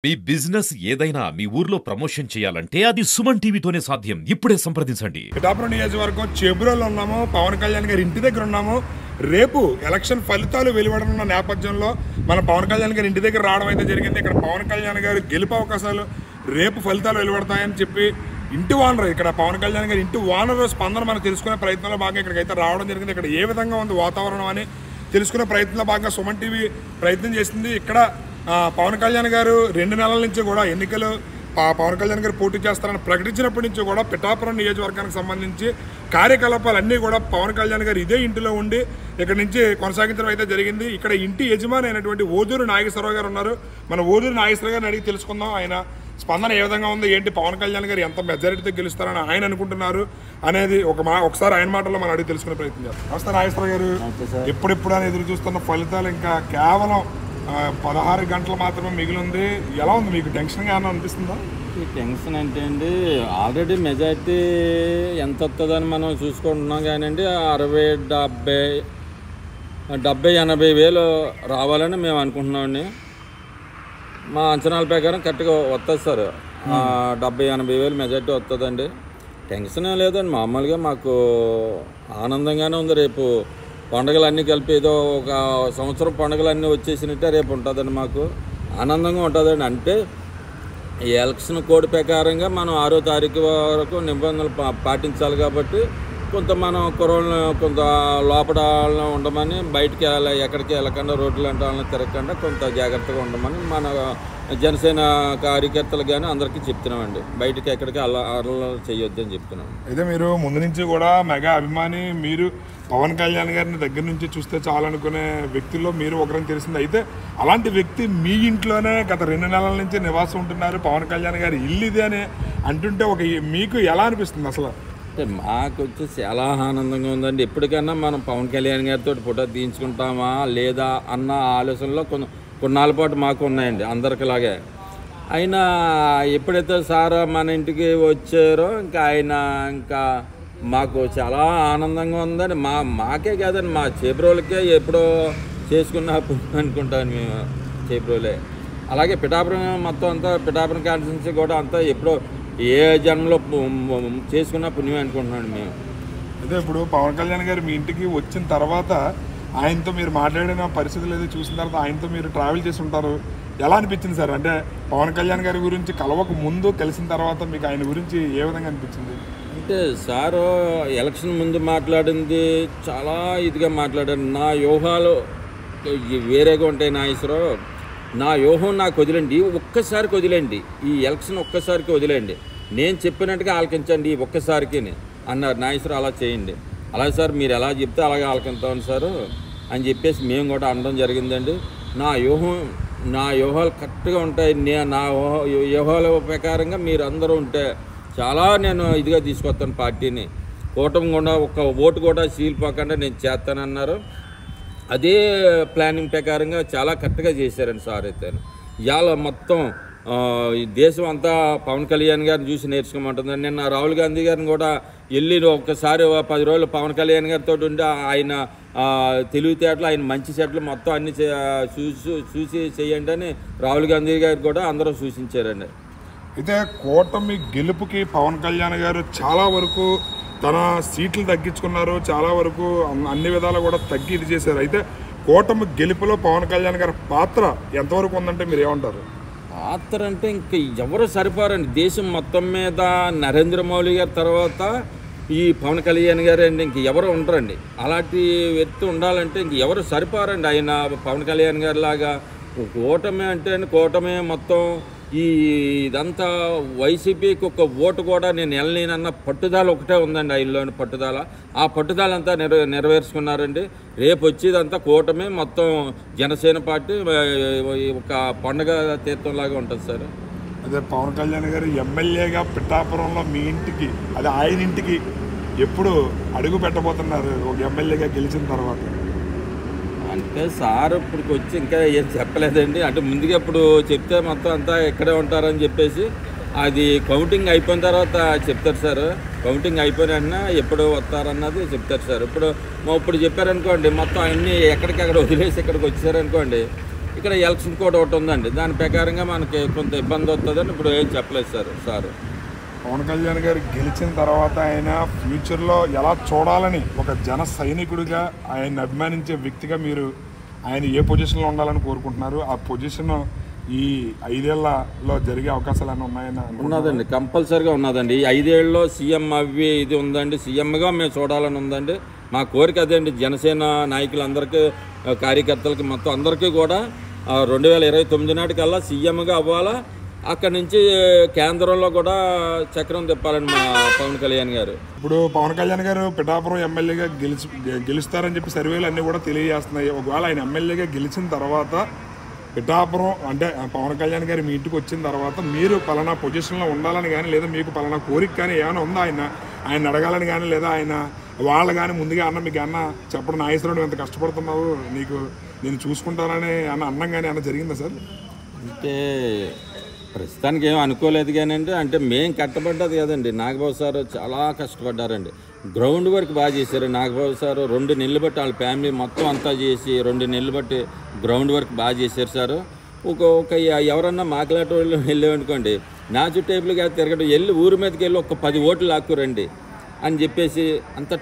మీ business ఏదైనా మీ ఊర్లో promotion చేయాలంటే అది సుమన్ టీవీతోనే సాధ్యం. ఇప్పుడే సంప్రదించండి. పిఠాపురం నియోజకవర్గం చేబ్రోలు ఉన్నాము. పవన్ కళ్యాణ్ గారి ఇంటి దగ్గర ఉన్నాము. రేపు ఎలక్షన్ ఫలితాలు వెలువడనున్న నేపథ్యంలో మన పవన్ కళ్యాణ్ గారి ఇంటి దగ్గర రావడం అయితే జరిగింది. ఇక్కడ పవన్ కళ్యాణ్ గారు గెలుపు అవకాశాలు రేపు ఫలితాలు వెలువడతాయని చెప్పి ఇంటి ఓనర్, ఇక్కడ పవన్ కళ్యాణ్ గారి ఇంటి ఓనర్ స్పందన మనం తెలుసుకునే ప్రయత్నంలో భాగంగా ఇక్కడికైతే రావడం జరిగింది. ఇక్కడ ఏ విధంగా ఉంది వాతావరణం అని తెలుసుకునే ప్రయత్నంలో భాగంగా సుమన్ టీవీ ప్రయత్నం చేసింది. ఇక్కడ పవన్ కళ్యాణ్ గారు 2 నెలల నుంచి కూడా ఎన్నికలు పవన్ కళ్యాణ్ గారు పోటీ చేస్తారని ప్రకటించినప్పటి నుంచి కూడా పిఠాపురం నియోజకవర్గానికి సంబంధించి కార్యకలాపాలన్నీ కూడా పవన్ కళ్యాణ్ గారు ఇదే ఇంటిలో ఉండి ఇక్కడ నుంచి కొనసాగించడం అయితే జరిగింది. ఇక్కడ ఇంటి యజమాని అయినటువంటి ఓదూరు నాగేశ్వరరావు గారు ఉన్నారు. మన ఓదూరు నాగేశ్వరరావు గారిని అడిగి తెలుసుకుందాం. ఆయన స్పందన ఏ విధంగా ఉంది, ఏంటి, పవన్ కళ్యాణ్ గారు ఎంత మెజారిటీతో గెలుస్తారని ఆయన అనుకుంటున్నారు అనేది ఒకసారి ఆయన మాటల్లో మనం అడిగి తెలుసుకునే ప్రయత్నం చేస్తాం. నమస్తే నాగేశ్వరరావు గారు. ఎప్పుడెప్పుడు అని ఎదురు చూస్తున్న ఫలితాలు ఇంకా కేవలం 16 గంటలు మాత్రమే మిగిలి ఉంది. ఎలా ఉంది మీకు? టెన్షన్గా ఏమన్నా అనిపిస్తుందా? ఈ టెన్షన్ అంటే అండి, ఆల్రెడీ మెజారిటీ ఎంత వస్తుందని మనం చూసుకుంటున్నాం కానివ్వండి, 60, 70, 80 వేలు రావాలని మేము అనుకుంటున్నామండి. మా అంచనాల ప్రకారం కరెక్ట్గా వస్తుంది సార్. 70, 80 వేలు మెజారిటీ వస్తుందండి. టెన్షన్ లేదండి, మామూలుగా మాకు ఆనందంగానే ఉంది. రేపు పండుగలన్నీ కలిపి ఏదో ఒక సంవత్సరం పండుగలన్నీ వచ్చేసినట్టే రేపు ఉంటుందండి. మాకు ఆనందంగా ఉంటుందండి. అంటే ఈ ఎలక్షన్ కోడ్ ప్రకారంగా మనం 6వ తారీఖు వరకు నిబంధనలు పాటించాలి కాబట్టి కొంత మనం కరోనా కొంత లోపల ఉండమని, బయటికి ఎక్కడికి వెళ్ళకుండా రోడ్లు అంటే వాళ్ళని తిరగకుండా కొంత జాగ్రత్తగా ఉండమని మన జనసేన కార్యకర్తలు కానీ అందరికీ చెప్తున్నామండి. బయటికి ఎక్కడికి అలా చేయొద్దు అని చెప్తున్నాం. అయితే మీరు ముందు నుంచి కూడా మెగా అభిమాని, మీరు పవన్ కళ్యాణ్ గారిని దగ్గర నుంచి చూస్తే చాలనుకునే వ్యక్తుల్లో మీరు ఒకరని తెలిసింది. అయితే అలాంటి వ్యక్తి మీ ఇంట్లోనే గత 2 నెలల నుంచి నివాసం ఉంటున్నారు. పవన్ కళ్యాణ్ గారి ఇల్లు ఇది అని అంటుంటే మీకు ఎలా అనిపిస్తుంది అసలు? అంటే మాకు వచ్చి చాలా ఆనందంగా ఉందండి. ఎప్పటికైనా మనం పవన్ కళ్యాణ్ గారితో ఫోటో తీయించుకుంటామా లేదా అన్న ఆలోచనలో కొన్నాళ్ళ పాటు మాకు ఉన్నాయండి అందరికిలాగే. అయినా ఎప్పుడైతే సార్ మన ఇంటికి వచ్చారో ఇంకా మాకు చాలా ఆనందంగా ఉందండి. మాకే కాదండి, మా చేబ్రోలకే ఎప్పుడో చేసుకున్న అనుకుంటాను మేము. చేబ్రోలే అలాగే పిఠాపురం మొత్తం అంతా, పిఠాపురం కాన్స్టిట్యున్సీ కూడా అంతా ఎప్పుడో ఏ జన్మలో చేసుకున్న పుణ్యం అనుకుంటున్నాను మేము. అయితే ఇప్పుడు పవన్ కళ్యాణ్ గారు మీ ఇంటికి వచ్చిన తర్వాత ఆయనతో మీరు మాట్లాడిన పరిస్థితులు ఏదో చూసిన తర్వాత ఆయనతో మీరు ట్రావెల్ చేసి ఉంటారు. ఎలా అనిపించింది సార్? అంటే పవన్ కళ్యాణ్ గారి గురించి కలవక ముందు, కలిసిన తర్వాత మీకు ఆయన గురించి ఏ విధంగా అనిపించింది? అంటే సారు ఎలక్షన్ ముందు మాట్లాడింది చాలా ఇదిగా మాట్లాడారు. నా వ్యూహాలు వేరేగా ఉంటాయి నాగేశ్వరరావు. నా వ్యూహం నాకు వదిలేండి, ఒక్కసారికి వదిలేండి, ఈ ఎలక్షన్ ఒక్కసారికి వదిలేండి, నేను చెప్పినట్టుగా ఆలకించండి ఒక్కసారికి అన్నారు. నాగేశ్వరరావు అలా చేయండి. అలాగే సార్, మీరు ఎలా చెప్తే అలాగే ఆలకించాను సార్ అని చెప్పేసి మేము కూడా అనడం జరిగిందండి. నా వ్యూహాలు కరెక్ట్గా ఉంటాయి. నా వ్యూహాల ప్రకారంగా మీరు అందరూ ఉంటే చాలా నేను ఇదిగా తీసుకొస్తాను పార్టీని. కూటమి కూడా ఒక్క ఓటు కూడా చీలిపోకుండా నేను చేస్తానన్నారు. అదే ప్లానింగ్ ప్రకారంగా చాలా కరెక్ట్గా చేశారండి సార్. అయితే ఇవాళ మొత్తం ఈ దేశం అంతా పవన్ కళ్యాణ్ గారిని చూసి నేర్చుకోమంటుందండి. నిన్న రాహుల్ గాంధీ గారిని కూడా వెళ్ళి ఒక్కసారి 10 రోజులు పవన్ కళ్యాణ్ గారితో ఉండి ఆయన తెలివితేటలు, ఆయన మంచి చెట్లు మొత్తం అన్ని చూసి చేయండి అని రాహుల్ గాంధీ గారు కూడా అందరూ సూచించారండి. అయితే కూటమి గెలుపుకి పవన్ కళ్యాణ్ గారు చాలా వరకు తన సీట్లు తగ్గించుకున్నారు. చాలా వరకు అన్ని విధాలు కూడా తగ్గి ఇది చేశారు. అయితే కూటమి గెలుపులో పవన్ కళ్యాణ్ గారి పాత్ర ఎంతవరకు ఉందంటే మీరు ఏమంటారు? పాత్ర అంటే ఇంక ఎవరు సరిపోరండి. దేశం మొత్తం మీద నరేంద్ర మోడీ గారి తర్వాత ఈ పవన్ కళ్యాణ్ గారు అండి, ఇంక ఎవరు ఉండరండి. అలాంటి వ్యక్తి ఉండాలంటే ఇంక ఎవరు సరిపోరండి. ఆయన పవన్ కళ్యాణ్ గారి లాగా కూటమి అంటే కూటమి మొత్తం ఇదంతా వైసీపీకి ఒక ఓటు కూడా నేను వెళ్ళలేనన్న పట్టుదల ఒకటే ఉందండి ఆయనలోని పట్టుదల. ఆ పట్టుదల అంతా నెరవేర్చుకున్నారండి. రేపు వచ్చేదంతా కూటమి మొత్తం జనసేన పార్టీ ఒక పండుగ తీర్థంలాగా ఉంటుంది సార్. అదే పవన్ కళ్యాణ్ గారు ఎమ్మెల్యేగా పిఠాపురంలో మీ ఇంటికి, అదే ఆయన ఇంటికి ఎప్పుడు అడుగు పెట్టబోతున్నారు ఒక ఎమ్మెల్యేగా గెలిచిన తర్వాత? అంటే సార్ ఇప్పటికి వచ్చి ఇంకా ఏం చెప్పలేదండి. అంటే ముందుగా ఇప్పుడు చెప్తే మొత్తం అంతా ఎక్కడే ఉంటారని చెప్పేసి అది కౌంటింగ్ అయిపోయిన తర్వాత చెప్తారు సార్. కౌంటింగ్ అయిపోయిన వెంటనే ఎప్పుడు వస్తారన్నది చెప్తారు సార్. ఇప్పుడు చెప్పారనుకోండి, మొత్తం అన్నీ ఎక్కడికక్కడ వదిలేసి ఇక్కడికి వచ్చారనుకోండి, ఇక్కడ ఎలక్షన్ కోడ్ ఒకటి ఉందండి, దాని ప్రకారంగా మనకి కొంత ఇబ్బంది వస్తుందని ఇప్పుడు ఏం చెప్పలేదు సార్. పవన్ కళ్యాణ్ గారు గెలిచిన తర్వాత ఆయన ఫ్యూచర్లో ఎలా చూడాలని ఒక జన సైనికుడిగా ఆయన అభిమానించే వ్యక్తిగా మీరు ఆయన ఏ పొజిషన్లో ఉండాలని కోరుకుంటున్నారు? ఆ పొజిషన్ ఈ 5 ఏళ్లలో జరిగే అవకాశాలు ఏమైనా ఉన్నాయని ఉన్నదండి, కంపల్సరీగా ఉన్నదండి. ఈ 5 ఏళ్ళలో సీఎం అవి ఇది ఉందండి, సీఎంగా మేము చూడాలని ఉందండి. మా కోరిక అదే అండి. జనసేన నాయకులందరికీ, కార్యకర్తలకి, మొత్తం అందరికీ కూడా 2029 నాటికల్లా సీఎంగా అవ్వాలా. అక్కడి నుంచి కేంద్రంలో కూడా చక్రం తిప్పాలని మా పవన్ కళ్యాణ్ గారు. ఇప్పుడు పవన్ కళ్యాణ్ గారు పిఠాపురం ఎమ్మెల్యేగా గెలుస్తారని చెప్పి సర్వేలు అన్నీ కూడా తెలియజేస్తున్నాయి. ఒకవేళ ఆయన ఎమ్మెల్యేగా గెలిచిన తర్వాత పిఠాపురం అంటే పవన్ కళ్యాణ్ గారు మీ ఇంటికి వచ్చిన తర్వాత మీరు పలానా పొజిషన్లో ఉండాలని కానీ, లేదా మీకు పలానా కోరిక కానీ ఏమైనా ఉందా ఆయన అడగాలని కానీ, లేదా ఆయన వాళ్ళు కానీ ముందుగా మీకు అన్న చెప్పడం నాగేశ్వరరావు ఎంత కష్టపడుతున్నావు, నేను చూసుకుంటానని అన్నం కానీ అన్న జరిగిందా సార్? అంటే ప్రస్తుతానికి ఏం అనుకోలేదు కానీ అంటే మేము కష్టపడ్డది కదండి. నాగబాబు సార్ చాలా కష్టపడ్డారండి, గ్రౌండ్ వర్క్ బాగా చేశారు. నాగబాబు సార్ 2 నెలలు బట్టి వాళ్ళ ఫ్యామిలీ మొత్తం అంతా చేసి 2 నెలలు బట్టి గ్రౌండ్ వర్క్ బాగా చేశారు సార్. ఒక ఎవరన్నా మాట్లాడే వాళ్ళు వెళ్ళామనుకోండి, నా చుట్టేపులుగా తిరగడం, వెళ్ళి ఊరి మీదకి వెళ్ళి ఒక 10 ఓట్లు లాక్కురండి అని చెప్పేసి అంత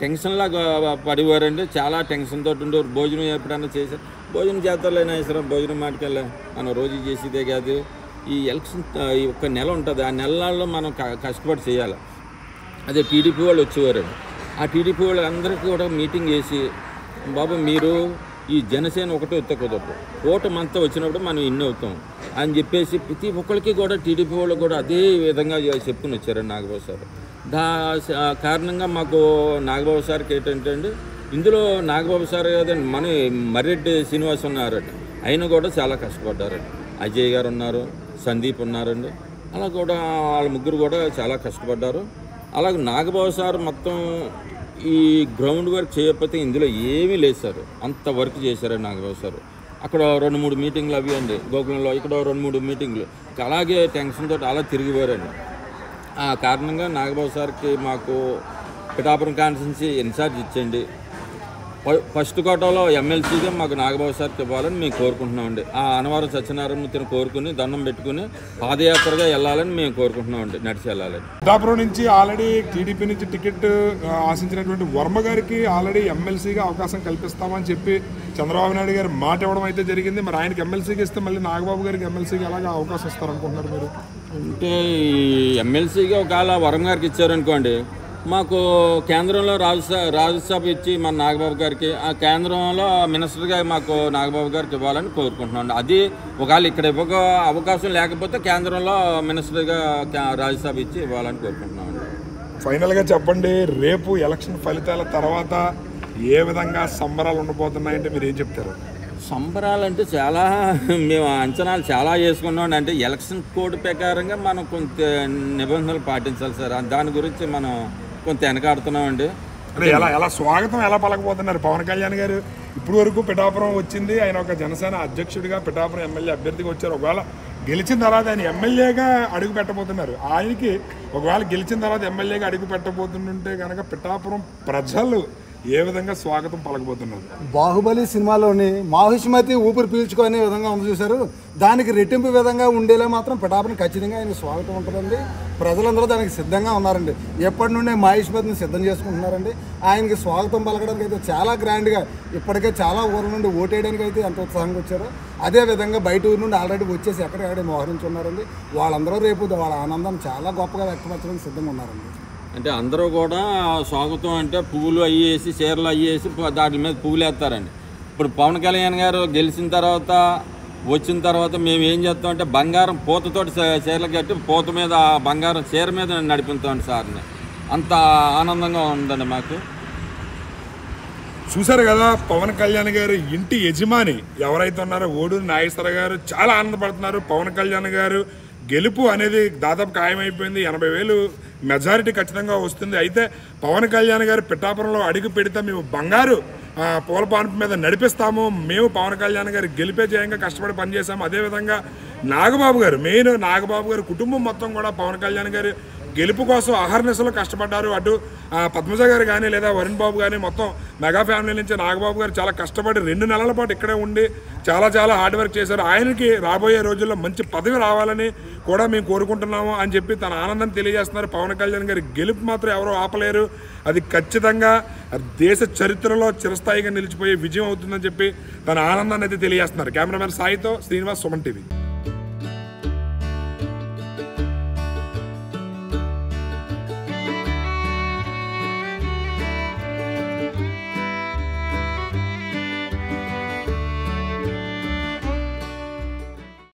టెన్షన్లాగా పడివారండి. చాలా టెన్షన్ తోటి ఉండేవారు. భోజనం ఎప్పుడన్నా చేశారు, భోజనం చేస్తారులేనా సార్, భోజనం మాటకెళ్ళా మనం రోజు చేసేదే కాదు. ఈ ఎలక్షన్ ఈ ఒక్క నెల ఉంటుంది, ఆ నెలల్లో మనం కష్టపడి చేయాలి. అదే టీడీపీ వాళ్ళు వచ్చేవారండి. ఆ టీడీపీ వాళ్ళు అందరికీ కూడా మీటింగ్ చేసి, బాబు మీరు ఈ జనసేన ఒకటే కుదరదు, కూటమంతా వచ్చినప్పుడు మనం ఇన్ని అవుతాం అని చెప్పేసి ప్రతి ఒక్కరికి కూడా టీడీపీ వాళ్ళు కూడా అదే విధంగా చెప్పుకుని వచ్చారండి నాగబాబు సార్. కారణంగా మాకు నాగబాబు సార్కి ఏంటంటే అండి, ఇందులో నాగబాబు సార్ కదండి, మన మర్రెడ్డి శ్రీనివాస్ ఉన్నారండి, ఆయన కూడా చాలా కష్టపడ్డారండి. అజయ్ గారు ఉన్నారు, సందీప్ ఉన్నారండి, అలా కూడా వాళ్ళ ముగ్గురు కూడా చాలా కష్టపడ్డారు. అలాగే నాగబాబు సార్ మొత్తం ఈ గ్రౌండ్ వర్క్ చేయకపోతే ఇందులో ఏమీ లేదు సార్, అంత వర్క్ చేశారండి నాగబాబు సార్. అక్కడ 2-3 మీటింగ్లు అవి అండి గోకులంలో, ఇక్కడ 2-3 మీటింగ్లు, అలాగే టెన్షన్ తోటి అలా తిరిగిపోయారండి. ఆ కారణంగా నాగబాబు సార్కి మాకు పిఠాపురం కాన్స్టిట్యున్సీ ఇన్ఛార్జ్ ఇచ్చండి. ఫస్ట్ కోటాలో ఎమ్మెల్సీగా మాకు నాగబాబు సార్కి ఇవ్వాలని మేము కోరుకుంటున్నామండి. ఆ అనవరం సత్యనారాయణమూర్తిని కోరుకుని దండం పెట్టుకుని పాదయాత్రగా వెళ్ళాలని మేము కోరుకుంటున్నామండి, నడిచి వెళ్ళాలని. పిఠాపురం నుంచి ఆల్రెడీ టీడీపీ నుంచి టికెట్ ఆశించినటువంటి వర్మ గారికి ఆల్రెడీ ఎమ్మెల్సీగా అవకాశం కల్పిస్తామని చెప్పి చంద్రబాబు నాయుడు గారు మాట ఇవ్వడం అయితే జరిగింది. మరి ఆయనకి ఎమ్మెల్సీగా ఇస్తే మళ్ళీ నాగబాబు గారికి ఎమ్మెల్సీగా ఎలాగా అవకాశం ఇస్తారనుకుంటున్నారు మీరు? అంటే ఈ ఎమ్మెల్సీగా ఒకవేళ వరం గారికి ఇచ్చారనుకోండి, మాకు కేంద్రంలో రాజ్యసభ ఇచ్చి మన నాగబాబు గారికి, ఆ కేంద్రంలో మినిస్టర్గా మాకు నాగబాబు గారికి ఇవ్వాలని కోరుకుంటున్నాం. అది ఒకవేళ ఇక్కడ ఇవ్వక అవకాశం లేకపోతే కేంద్రంలో మినిస్టర్గా రాజ్యసభ ఇచ్చి ఇవ్వాలని కోరుకుంటున్నామండి. ఫైనల్గా చెప్పండి, రేపు ఎలక్షన్ ఫలితాల తర్వాత ఏ విధంగా సంబరాలు ఉండబోతున్నాయంటే మీరు ఏం చెప్తారు? సంబరాలు అంటే చాలా మేము అంచనాలు చాలా చేసుకున్నాం. అంటే ఎలక్షన్ కోడ్ ప్రకారంగా మనం కొంత నిబంధనలు పాటించాలి సార్, దాని గురించి మనం కొంత వెనకాడుతున్నామండి. అంటే ఎలా స్వాగతం ఎలా పలకపోతున్నారు పవన్ కళ్యాణ్ గారు? ఇప్పుడు వరకు పిఠాపురం వచ్చింది, ఆయన ఒక జనసేన అధ్యక్షుడిగా పిఠాపురం ఎమ్మెల్యే అభ్యర్థిగా వచ్చారు. ఒకవేళ గెలిచిన తర్వాత ఆయన ఎమ్మెల్యేగా అడుగు పెట్టబోతున్నారు. ఆయనకి ఒకవేళ గెలిచిన తర్వాత ఎమ్మెల్యేగా అడుగు పెట్టబోతుంటే కనుక పిఠాపురం ప్రజలు ఏ విధంగా స్వాగతం పలకబోతున్నారు? బాహుబలి సినిమాలోని మాహిష్మతి ఊపిరి పీల్చుకునే విధంగా ఉంది చూశారు, దానికి రెట్టింపు విధంగా ఉండేలా మాత్రం పిఠాపురం ఖచ్చితంగా ఆయన స్వాగతం ఉంటుందండి. ప్రజలందరూ దానికి సిద్ధంగా ఉన్నారండి. ఎప్పటి నుండే మాహిష్మతిని సిద్ధం చేసుకుంటున్నారండి. ఆయనకి స్వాగతం పలకడానికి అయితే చాలా గ్రాండ్గా ఇప్పటికే చాలా ఊర్ల నుండి ఓటేయడానికి అయితే ఎంత ఉత్సాహంగా వచ్చారో, అదేవిధంగా బయట ఊరి నుండి ఆల్రెడీ వచ్చేసి ఎక్కడెక్కడే మోహరించున్నారండి. వాళ్ళందరూ రేపు వాళ్ళ ఆనందాన్ని చాలా గొప్పగా వ్యక్తపరచడానికి సిద్ధంగా ఉన్నారండి. అంటే అందరూ కూడా స్వాగతం అంటే పువ్వులు అయ్యేసి, చీరలు అయ్యేసి దాని మీద పువ్వులు వేస్తారండి. ఇప్పుడు పవన్ కళ్యాణ్ గారు గెలిచిన తర్వాత వచ్చిన తర్వాత మేము ఏం చేస్తామంటే బంగారం పూతతోటి చీరలు కట్టి పూత మీద బంగారం చీర మీద నడిపిస్తామండి సార్ని. అంత ఆనందంగా ఉందండి మాకు. చూశారు కదా, పవన్ కళ్యాణ్ గారు ఇంటి యజమాని ఎవరైతే ఉన్నారో ఓడూరి నాగేశ్వరరావు గారు చాలా ఆనందపడుతున్నారు. పవన్ కళ్యాణ్ గారు గెలుపు అనేది దాదాపు ఖాయమైపోయింది. 80,000 మెజారిటీ ఖచ్చితంగా వస్తుంది. అయితే పవన్ కళ్యాణ్ గారు పిఠాపురంలో అడుగు పెడితే మేము బంగారు పూల పాన్పు మీద నడిపిస్తాము, మేము పవన్ కళ్యాణ్ గారు గెలిపే చేయంగా కష్టపడి పనిచేసాము. అదేవిధంగా నాగబాబు గారు, మెయిన్ నాగబాబు గారు కుటుంబం మొత్తం కూడా పవన్ కళ్యాణ్ గారు గెలుపు కోసం అహర్నిశలు కష్టపడ్డారు. అటు పద్మజ గారు కానీ లేదా వరుణ్ బాబు కానీ మొత్తం మెగా ఫ్యామిలీ నుంచి నాగబాబు గారు చాలా కష్టపడి 2 నెలల పాటు ఇక్కడే ఉండి చాలా చాలా హార్డ్ వర్క్ చేశారు. ఆయనకి రాబోయే రోజుల్లో మంచి పదవి రావాలని కూడా మేము కోరుకుంటున్నాము అని చెప్పి తన ఆనందాన్ని తెలియజేస్తున్నారు. పవన్ కళ్యాణ్ గారి గెలుపు మాత్రం ఎవరో ఆపలేరు. అది ఖచ్చితంగా దేశ చరిత్రలో చిరస్థాయిగా నిలిచిపోయే విజయం అవుతుందని చెప్పి తన ఆనందాన్ని అయితే తెలియజేస్తున్నారు. కెమెరామెన్ సాయితో శ్రీనివాస్, సుమన్ టీవీ.